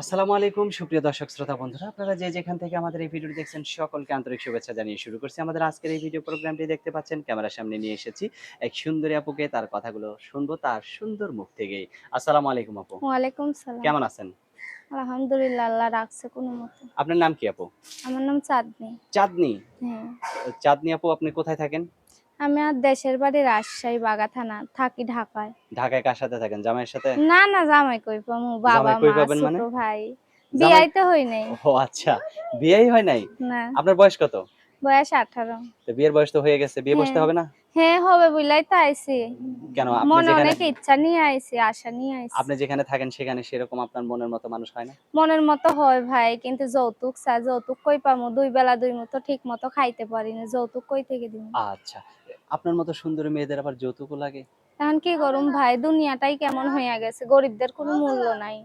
আসসালামু আলাইকুম সুপ্রিয় দর্শক শ্রোতা বন্ধুরা, আপনারা যে যেখান থেকে আমাদের এই ভিডিওটি দেখছেন সকলকে আন্তরিক শুভেচ্ছা জানিয়ে শুরু করছি আমাদের আজকের এই ভিডিও প্রোগ্রামটি। দেখতে পাচ্ছেন ক্যামেরার সামনে নিয়ে এসেছি এক সুন্দরী আপুকে, তার কথাগুলো শুনবো তার সুন্দর মুখ থেকেই। আসসালামু আলাইকুম আপু, ওয়ালাইকুম সালাম। কেমন আছেন? আলহামদুলিল্লাহ, আল্লাহ রাখছে কোনমতে। আপনার নাম কি আপু? আমার নাম চাঁদনি। চাঁদনি? হ্যাঁ। চাঁদনি আপু, আপনি কোথায় থাকেন? আমি আর দেশের বাড়ি রাজশাহী বাগা থানা, থাকি ঢাকায়। ঢাকায় কার সাথে থাকেন, জামাইয়ের সাথে? না না, জামাই কই পামু, বাবা জামাই কই মা পাবেন ছোট মানে? ভাই। জামাই? বিয়াই তো হই নাই। ও আচ্ছা, বিয়েই হয় নাই? না, আপনার বয়স কত? বয়স 18। তো বিয়ের বয়স তো হয়ে গেছে, বিয়ে বসতে হ্যাঁ। হবে না? হ্যাঁ হবে বইলাই তো আইছি। কেন, আপনি মনে যেখানে অনেক ইচ্ছা নিয়ে আইছি, আশা নিয়ে আইছি। আপনি যেখানে থাকেন সেখানে সেরকম আপনার মনের মতো মানুষ হয় না? মনের মতো হয় ভাই, কিন্তু যৌতুক চাই। যৌতুক কই পামু? দুই বেলা দুই মুঠো ঠিক মতো খাইতে পারি না, যৌতুক কই থেকে দিমু? আচ্ছা। আপনার মতো সুন্দরী মেয়েদের আবার যৌতুকও লাগে? এখন কি করুম ভাই, দুনিয়াটাই কেমন হইয়া গেছে, গরিবদের কোনো মূল্য নাই।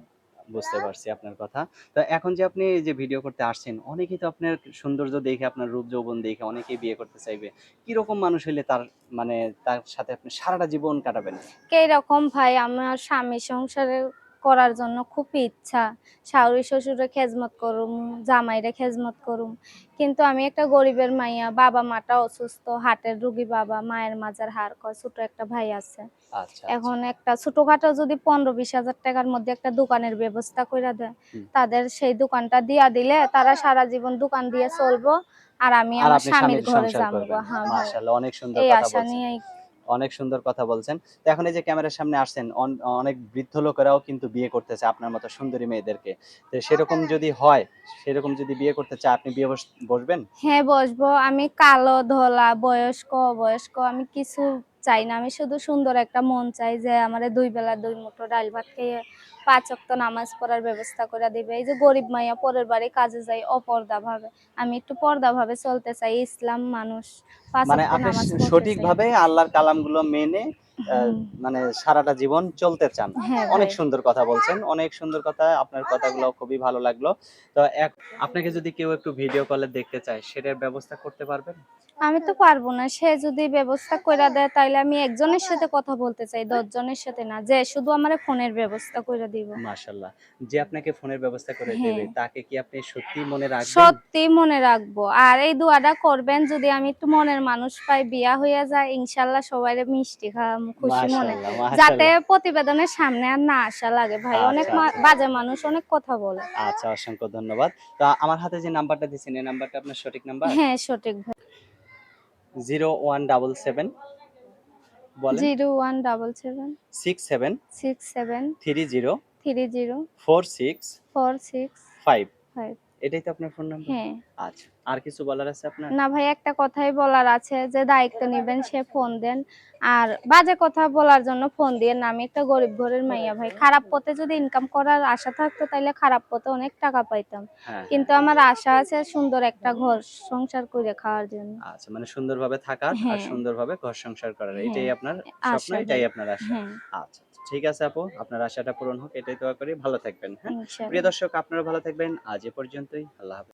বুঝতে পারছি আপনার কথা। তো এখন যে আপনি এই যে ভিডিও করতে আসছেন, অনেকেই তো আপনার সৌন্দর্য দেখে, আপনার রূপ যৌবন দেখে অনেকেই বিয়ে করতে চাইবে। কিরকম মানুষ হইলে তার মানে তার সাথে আপনি সারাটা জীবন কাটাবেন? এইরকম ভাই, আমার স্বামী সংসারে করার জন্য খুব ইচ্ছা। শাশুড়ি শ্বশুরে খেজমত করুম, জামাইরে খেজমত করুম। কিন্তু আমি একটা গরিবের মাইয়া, বাবা মাটা অসুস্থ, হার্টের রুগী বাবা, মায়ের মাজার হাড় কয়, ছোট একটা ভাই আছে। আচ্ছা, আচ্ছা। এখন একটা ছোটখাটো যদি 15-20 হাজার টাকার মধ্যে একটা দোকানের ব্যবস্থা কইরা দেয়, হুম। তাদের সেই দোকানটা দিয়া দিলে তারা সারা জীবন দোকান দিয়ে চলবো, আর আমি আর আমার আপনি স্বামীর স্বামীর ঘরে সংসার যাবো। করবেন। হ্যাঁ ভাই, মাশাআল্লাহ, অনেক সুন্দর এই কথা আশা বলছেন। নিয়েই। অনেক সুন্দর কথা বলছেন। তো এখন এই যে ক্যামেরার সামনে আসছেন, অনেক বৃদ্ধ লোকেরাও কিন্তু বিয়ে করতে চায় আপনার মতো সুন্দরী মেয়েদেরকে। তো সেরকম যদি হয়, সেরকম যদি বিয়ে করতে চায়, আপনি বিয়ে বসবেন? হ্যাঁ বসবো। আমি কালো ধলা বয়স্ক অবয়স্ক আমি কিছু চাই না। আমি শুধু সুন্দর একটা মন চাই, যে আমারে দুই বেলা দুই মুঠো ডাল ভাত খেয়ে 5 ওয়াক্ত নামাজ পড়ার ব্যবস্থা করে দিবে। এই যে গরিব মাইয়া পরের বাড়ি কাজে যাই অপর্দা ভাবে, আমি একটু পর্দা ভাবে চলতে চাই। ইসলাম মানুষ, 5 মানে ওয়াক্ত আপনি নামাজ পড়তে চাই। সঠিকভাবে আল্লাহর কালামগুলো মেনে আ হুম। মানে সারাটা জীবন চলতে চান। হ্যাঁ অনেক ভাই। সুন্দর কথা বলছেন। অনেক সুন্দর কথা। আপনার কথাগুলো খুবই ভালো লাগলো। তো আপনাকে যদি কেউ একটু ভিডিও কলে দেখতে চায়, সেটার ব্যবস্থা করতে পারবেন? আমি তো পারবো না। সে যদি ব্যবস্থা কইরা দেয় তাইলে আমি একজনের সাথে কথা বলতে চাই, 10 জনের সাথে না। যে শুধু আমারে ফোনের ব্যবস্থা কইরা দিব। মাশাআল্লাহ। যে আপনাকে ফোনের ব্যবস্থা করে হ্যাঁ। দেবে, তাকে কি আপনি সত্যিই মনে রাখবেন? সত্যি মনে রাখবো। আর এই দোয়াটা করবেন, যদি আমি একটু মনের মানুষ পাই, বিয়া হইয়া যায়, ইনশাআল্লাহ সবাইরে মিষ্টি খাওয়ামু খুশি মনে। মাশাআল্লাহ, যাতে মাশাআল্লাহ। প্রতিবেদনের সামনে আর না আসা লাগে ভাই। অনেক আচ্ছা, আচ্ছা। বাজে মানুষ অনেক কথা বলে। আচ্ছা, অসংখ্য ধন্যবাদ। তো আমার হাতে যে নাম্বারটা দিছেন, এই নাম্বারটা আপনার সঠিক নাম্বার? হ্যাঁ, সঠিক ভাই। 0177 বলেন। 0177 67 67 30 30 46 46 5। 5। এটাই তো আপনার ফোন নাম্বার? হ্যাঁ। আচ্ছা। আর কিছু বলার আছে আপনার? না ভাই, একটা কথাই বলার আছে, যে দায়িত্ব নিবেন সে ফোন দেন। আর বাজে কথা বলার জন্য ফোন দিয়েন না। আমি একটা গরিব ঘরের মাইয়া ভাই। খারাপ পথে যদি ইনকাম করার আশা থাকতো তাইলে খারাপ পথে অনেক টাকা পাইতাম। হ্যাঁ, হ্যাঁ। কিন্তু আমার আশা আছে সুন্দর একটা ঘর সংসার করে খাওয়ার জন্য। আচ্ছা, মানে সুন্দরভাবে থাকার আর হ্যাঁ, সুন্দরভাবে ঘর সংসার করার। হ্যাঁ, এটাই আপনার স্বপ্ন, আশা এটাই ভাই। আপনার আশা। হ্যাঁ, আচ্ছা, আচ্ছা। ঠিক আছে আপু, আপনার আশাটা পূরণ হোক এটাই দোয়া করি। ভালো থাকবেন, হ্যাঁ? প্রিয় ইনশাআল্লাহ। দর্শক, আপনারাও ভালো থাকবেন। আজ এ পর্যন্তই। আল্লাহ হাফেজ।